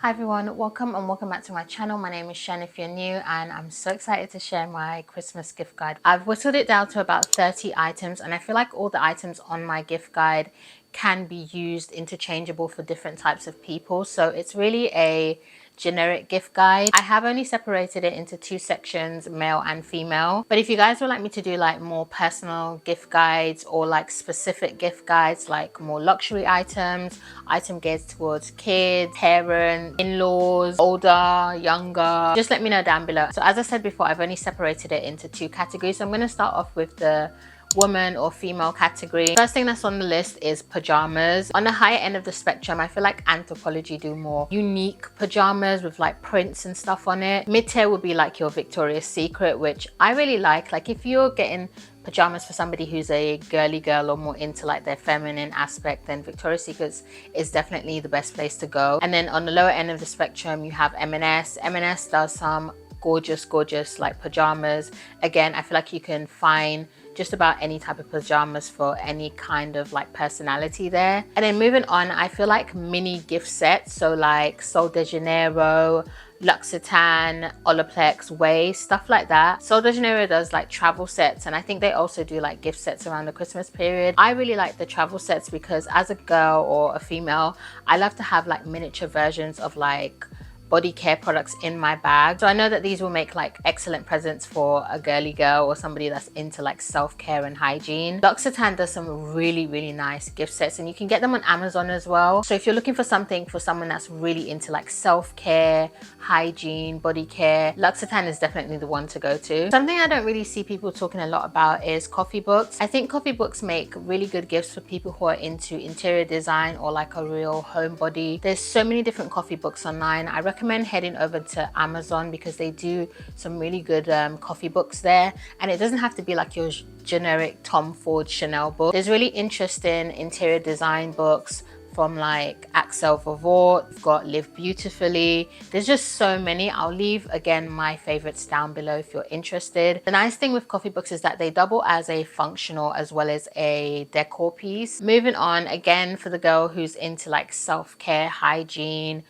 Hi everyone, welcome back to my channel. My name is Shen if you're new, and I'm so excited to share my Christmas gift guide. I've whittled it down to about 30 items, and I feel like all the items on my gift guide can be used interchangeable for different types of people. So it's really a generic gift guide. I have only separated it into two sections, male and female, but if you guys would like me to do like more personal gift guides or like specific gift guides, like more luxury items, item geared towards kids, parents, in-laws, older, younger, just let me know down below. So as I said before, I've only separated it into two categories. So I'm going to start off with the woman or female category. First thing that's on the list is pajamas. On the higher end of the spectrum, I feel like Anthropologie do more unique pajamas with like prints and stuff on it. Mid-tier would be like your Victoria's Secret, which I really like. Like if you're getting pajamas for somebody who's a girly girl or more into like their feminine aspect, then Victoria's Secret is definitely the best place to go. And then on the lower end of the spectrum, you have M&S. M&S does some gorgeous like pajamas. Again, I feel like you can find just about any type of pajamas for any kind of like personality there. And then moving on, I feel like mini gift sets, so like Sol de Janeiro, L'Occitane, Olaplex, Way, stuff like that. Sol de Janeiro does like travel sets, and I think they also do like gift sets around the Christmas period. I really like the travel sets because as a girl or a female, I love to have like miniature versions of like body care products in my bag. So I know that these will make like excellent presents for a girly girl or somebody that's into like self-care and hygiene. L'Occitane does some really nice gift sets, and you can get them on Amazon as well. So if you're looking for something for someone that's really into like self-care, hygiene, body care, L'Occitane is definitely the one to go to. Something I don't really see people talking a lot about is coffee books. I think coffee books make really good gifts for people who are into interior design or like a real homebody. There's so many different coffee books online. I recommend heading over to Amazon because they do some really good coffee books there, and it doesn't have to be like your generic Tom Ford Chanel book. There's really interesting interior design books from like Axel Vervoort. We've got Live Beautifully. There's just so many. I'll leave again my favorites down below if you're interested. The nice thing with coffee books is that they double as a functional as well as a decor piece. Moving on, again for the girl who's into like self-care, hygiene,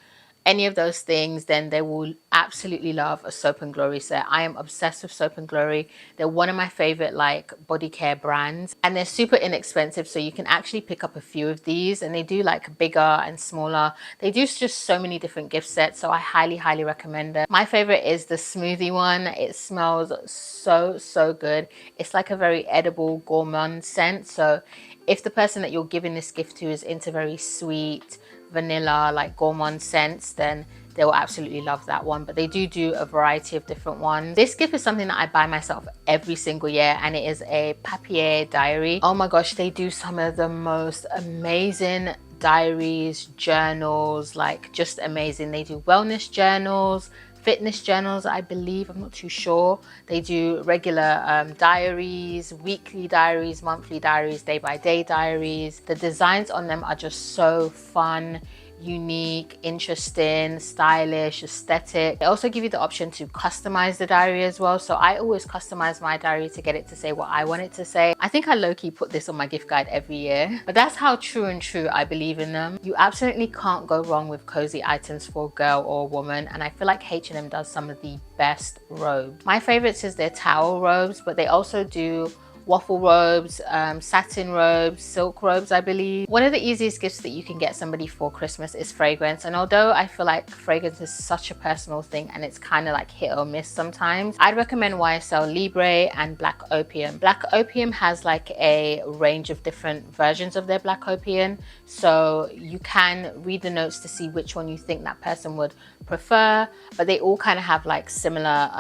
any of those things, then they will absolutely love a Soap and Glory set. I am obsessed with Soap and Glory. They're one of my favorite like body care brands, and they're super inexpensive, so you can actually pick up a few of these, and they do like bigger and smaller. They do just so many different gift sets, so I highly recommend it. My favorite is the smoothie one. It smells so good. It's like a very edible gourmand scent, so if the person that you're giving this gift to is into very sweet, vanilla, like gourmand scents, then they will absolutely love that one. But they do a variety of different ones. This gift is something that I buy myself every single year, and it is a Papier Diary. Oh my gosh, they do some of the most amazing diaries, journals, like just amazing. They do wellness journals, fitness journals, I believe, I'm not too sure. They do regular diaries, weekly diaries, monthly diaries, day-by-day diaries. The designs on them are just so fun, unique, interesting, stylish, aesthetic. They also give you the option to customize the diary as well. So I always customize my diary to get it to say what I want it to say. I think I low-key put this on my gift guide every year, but that's how true I believe in them. You absolutely can't go wrong with cozy items for a girl or a woman, and I feel like H&M does some of the best robes. My favorites is their towel robes, but they also do waffle robes, satin robes, silk robes, I believe. One of the easiest gifts that you can get somebody for Christmas is fragrance. And although I feel like fragrance is such a personal thing and it's kind of like hit or miss sometimes, I'd recommend YSL Libre and Black Opium. Black Opium has like a range of different versions of their Black Opium. So you can read the notes to see which one you think that person would prefer, but they all kind of have like similar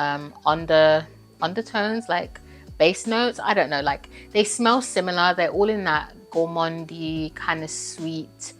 undertones, like base notes. I don't know, like they smell similar. They're all in that gourmandy kind of sweet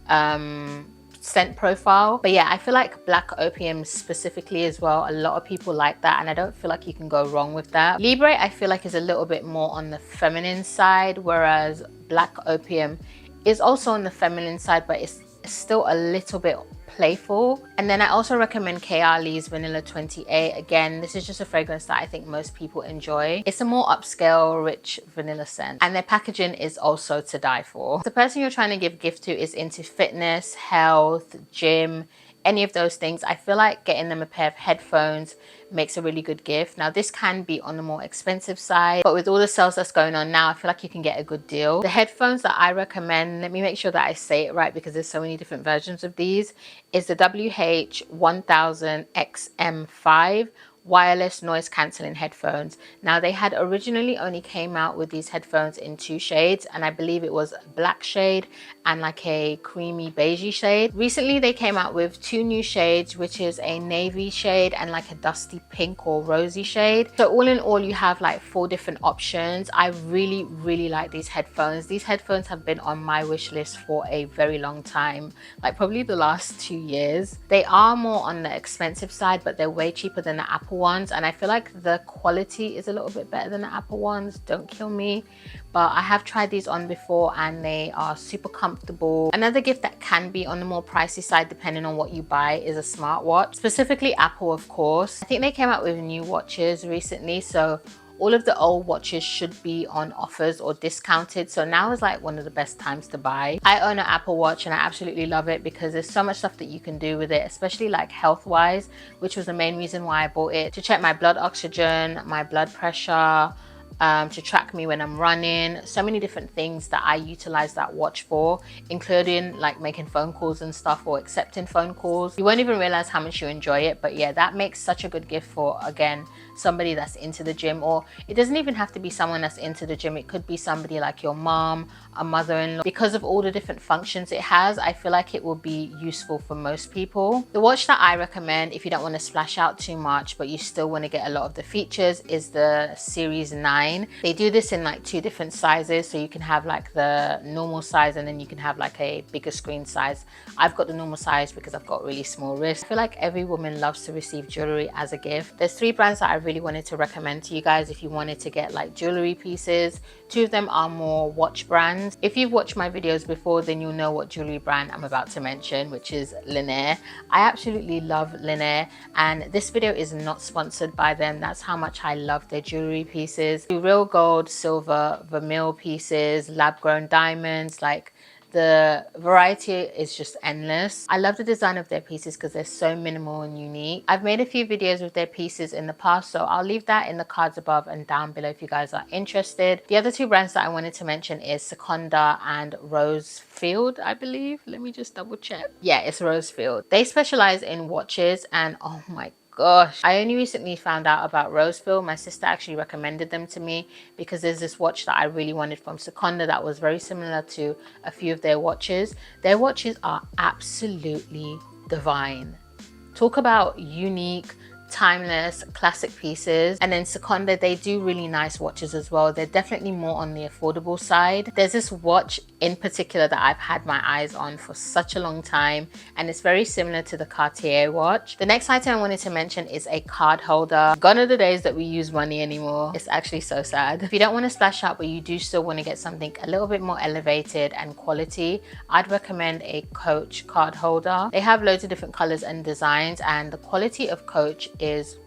scent profile. But yeah, I feel like Black Opium specifically as well, a lot of people like that, and I don't feel like you can go wrong with that. Libre I feel like is a little bit more on the feminine side, whereas Black Opium is also on the feminine side, but it's still a little bit playful. And then I also recommend KR Lee's Vanilla 28. Again, this is just a fragrance that I think most people enjoy. It's a more upscale, rich vanilla scent, and their packaging is also to die for. The person you're trying to give gift to is into fitness, health, gym, any of those things, I feel like getting them a pair of headphones makes a really good gift. Now this can be on the more expensive side, but with all the sales that's going on now, I feel like you can get a good deal. The headphones that I recommend, let me make sure that I say it right because there's so many different versions of these, is the WH-1000 XM5 wireless noise cancelling headphones. Now they had originally only came out with these headphones in 2 shades, and I believe it was black shade and like a creamy beigey shade. Recently they came out with 2 new shades, which is a navy shade and like a dusty pink or rosy shade. So all in all, you have like 4 different options. I really like these headphones. These headphones have been on my wish list for a very long time, like probably the last 2 years. They are more on the expensive side, but they're way cheaper than the Apple ones, and I feel like the quality is a little bit better than the Apple ones. Don't kill me, but I have tried these on before and they are super comfortable. Another gift that can be on the more pricey side depending on what you buy is a smartwatch, specifically Apple, of course. I think they came out with new watches recently, so all of the old watches should be on offers or discounted, so now is like one of the best times to buy. I own an Apple Watch and I absolutely love it because there's so much stuff that you can do with it, especially like health wise, which was the main reason why I bought it, to check my blood oxygen, my blood pressure, to track me when I'm running. So many different things that I utilize that watch for, including like making phone calls and stuff, or accepting phone calls. You won't even realize how much you enjoy it. But yeah, that makes such a good gift for, again, somebody that's into the gym. Or it doesn't even have to be someone that's into the gym. It could be somebody like your mom, a mother-in-law. Because of all the different functions it has, I feel like it will be useful for most people. The watch that I recommend if you don't want to splash out too much but you still want to get a lot of the features is the Series 9. They do this in like 2 different sizes, so you can have like the normal size and then you can have like a bigger screen size. I've got the normal size because I've got really small wrists. I feel like every woman loves to receive jewelry as a gift. There's 3 brands that I really wanted to recommend to you guys if you wanted to get like jewelry pieces. 2 of them are more watch brands. If you've watched my videos before, then you'll know what jewelry brand I'm about to mention, which is Linjer. I absolutely love Linjer, and this video is not sponsored by them. That's how much I love their jewelry pieces. Real gold, silver, vermeil pieces, lab-grown diamonds, like the variety is just endless. I love the design of their pieces because they're so minimal and unique. I've made a few videos with their pieces in the past, so I'll leave that in the cards above and down below if you guys are interested. The other 2 brands that I wanted to mention is Seconda and Rosefield, I believe. Let me just double check. Yeah, it's Rosefield. They specialize in watches, and oh my gosh, I only recently found out about Rosefield. My sister actually recommended them to me because there's this watch that I really wanted from Seconda that was very similar to a few of their watches. Their watches are absolutely divine. Talk about unique, timeless, classic pieces. And then Seconda, they do really nice watches as well. They're definitely more on the affordable side. There's this watch in particular that I've had my eyes on for such a long time, and it's very similar to the Cartier watch. The next item I wanted to mention is a card holder. Gone are the days that we use money anymore. It's actually so sad. If you don't want to splash out but you do still want to get something a little bit more elevated and quality, I'd recommend a Coach card holder. They have loads of different colors and designs, and the quality of Coach is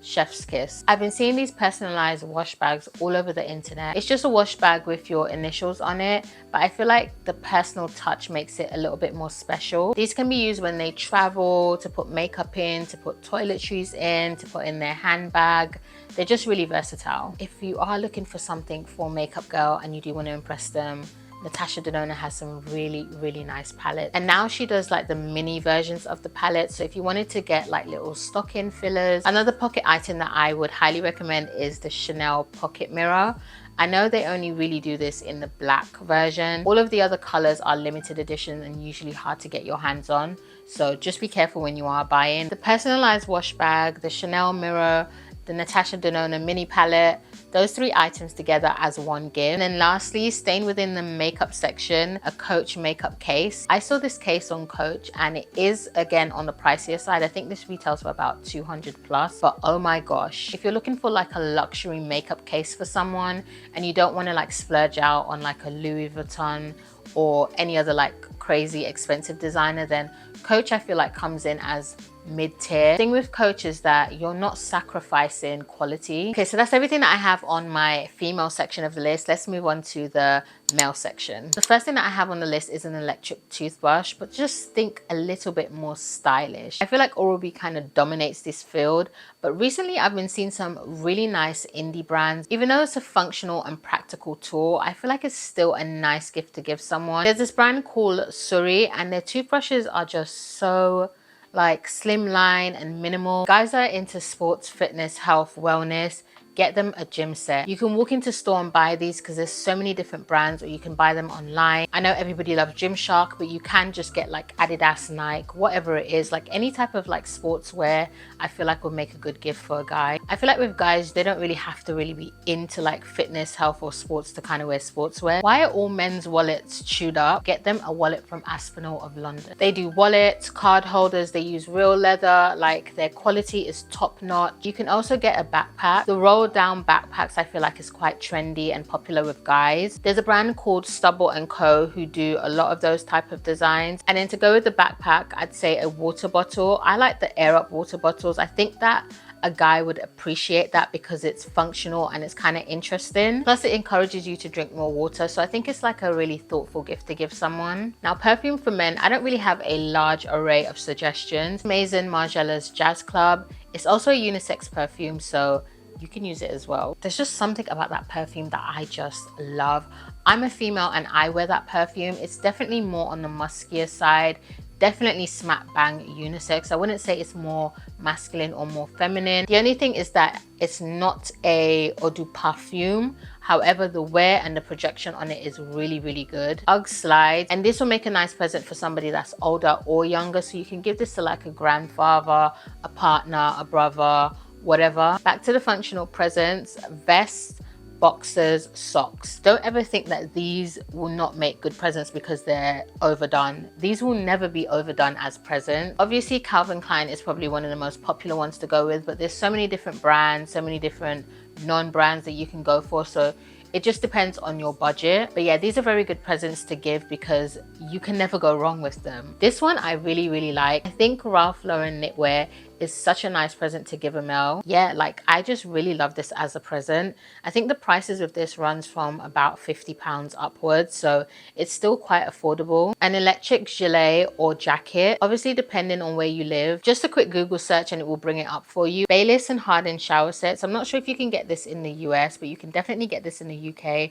chef's kiss. I've been seeing these personalized wash bags all over the internet. It's just a wash bag with your initials on it, but I feel like the personal touch makes it a little bit more special. These can be used when they travel, to put makeup in, to put toiletries in, to put in their handbag. They're just really versatile. If you are looking for something for makeup girl and you do want to impress them, Natasha Denona has some really nice palettes, and now she does like the mini versions of the palettes. So if you wanted to get like little stocking fillers, another pocket item that I would highly recommend is the Chanel pocket mirror. I know they only really do this in the black version. All of the other colors are limited edition and usually hard to get your hands on, so just be careful when you are buying. The personalized wash bag, the Chanel mirror, the Natasha Denona mini palette, those 3 items together as one gift. And then lastly, staying within the makeup section, a Coach makeup case. I saw this case on Coach and it is again on the pricier side. I think this retails for about 200 plus, but oh my gosh, if you're looking for like a luxury makeup case for someone and you don't want to like splurge out on like a Louis Vuitton or any other like crazy expensive designer, then Coach I feel like comes in as mid-tier. The thing with Coach is that you're not sacrificing quality. Okay, so that's everything that I have on my female section of the list. Let's move on to the male section. The first thing that I have on the list is an electric toothbrush, but just think a little bit more stylish. I feel like Oral-B kind of dominates this field, but recently I've been seeing some really nice indie brands. Even though it's a functional and practical tool, I feel like it's still a nice gift to give someone. There's this brand called Suri, and their toothbrushes are just so like slimline and minimal. Guys that are into sports, fitness, health, wellness, get them a gym set. You can walk into store and buy these because there's so many different brands, or you can buy them online. I know everybody loves Gymshark, but you can just get like Adidas, Nike, whatever it is, like any type of like sportswear, I feel like would make a good gift for a guy. I feel like with guys, they don't really have to really be into like fitness, health, or sports to kind of wear sportswear. Why are all men's wallets chewed up? Get them a wallet from Aspinall of London. They do wallets, card holders, they use real leather, like their quality is top notch. You can also get a backpack. The roll down backpacks I feel like is quite trendy and popular with guys. There's a brand called Stubble and Co who do a lot of those type of designs. And then to go with the backpack, I'd say a water bottle. I like the air up water bottles. I think that a guy would appreciate that because it's functional and it's kind of interesting. Plus it encourages you to drink more water. So I think it's like a really thoughtful gift to give someone. Now, perfume for men, I don't really have a large array of suggestions. Maison Margiela's Jazz Club. It's also a unisex perfume, so you can use it as well. There's just something about that perfume that I just love. I'm a female and I wear that perfume. It's definitely more on the muskier side, definitely smack bang unisex. I wouldn't say it's more masculine or more feminine. The only thing is that it's not a eau de parfum. However, the wear and the projection on it is really, really good. UGG slides, and this will make a nice present for somebody that's older or younger. So you can give this to like a grandfather, a partner, a brother, whatever. Back to the functional presents: vests, boxers, socks. Don't ever think that these will not make good presents because they're overdone. These will never be overdone as presents. Obviously Calvin Klein is probably one of the most popular ones to go with, but there's so many different brands, so many different non-brands that you can go for, so it just depends on your budget. But yeah, these are very good presents to give because you can never go wrong with them. This one I really, really like. I think Ralph Lauren knitwear is such a nice present to give a male. Yeah, like I just really love this as a present. I think the prices of this runs from about £50 upwards, so it's still quite affordable. An electric gilet or jacket, obviously depending on where you live. Just a quick Google search and it will bring it up for you. Bayless and Harden shower sets. I'm not sure if you can get this in the US, but you can definitely get this in the UK.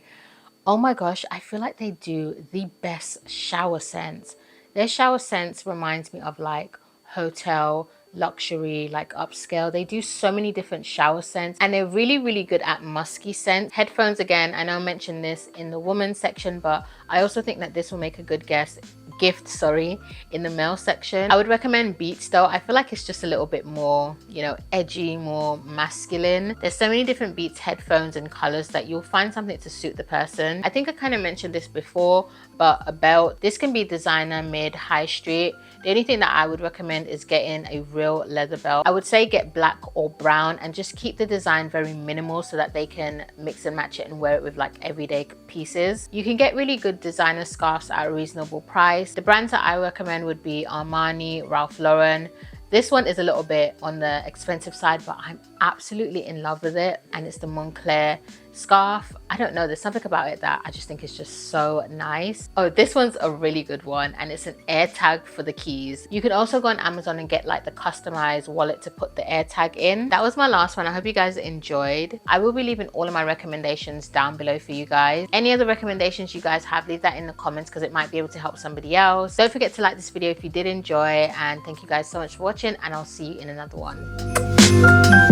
Oh my gosh, I feel like they do the best shower scents. Their shower scents reminds me of like hotel, luxury, like upscale. They do so many different shower scents and they're really, really good at musky scents. Headphones, again, I know I mentioned this in the women's section, but I also think that this will make a good gift in the male section. I would recommend Beats though. I feel like it's just a little bit more, you know, edgy, more masculine. There's so many different Beats headphones and colors that you'll find something to suit the person. I think I kind of mentioned this before, but a belt, this can be designer, mid, high street. The only thing that I would recommend is getting a real leather belt. I would say get black or brown and just keep the design very minimal so that they can mix and match it and wear it with like everyday pieces. You can get really good designer scarves at a reasonable price. The brands that I recommend would be Armani, Ralph Lauren. This one is a little bit on the expensive side, but I'm absolutely in love with it. And it's the Moncler scarf. I don't know, there's something about it that I just think is just so nice. Oh, this one's a really good one, and it's an air tag for the keys. You can also go on Amazon and get like the customized wallet to put the air tag in. That was my last one. I hope you guys enjoyed. I will be leaving all of my recommendations down below for you guys. Any other recommendations you guys have, leave that in the comments because it might be able to help somebody else. Don't forget to like this video if you did enjoy, and thank you guys so much for watching, and I'll see you in another one.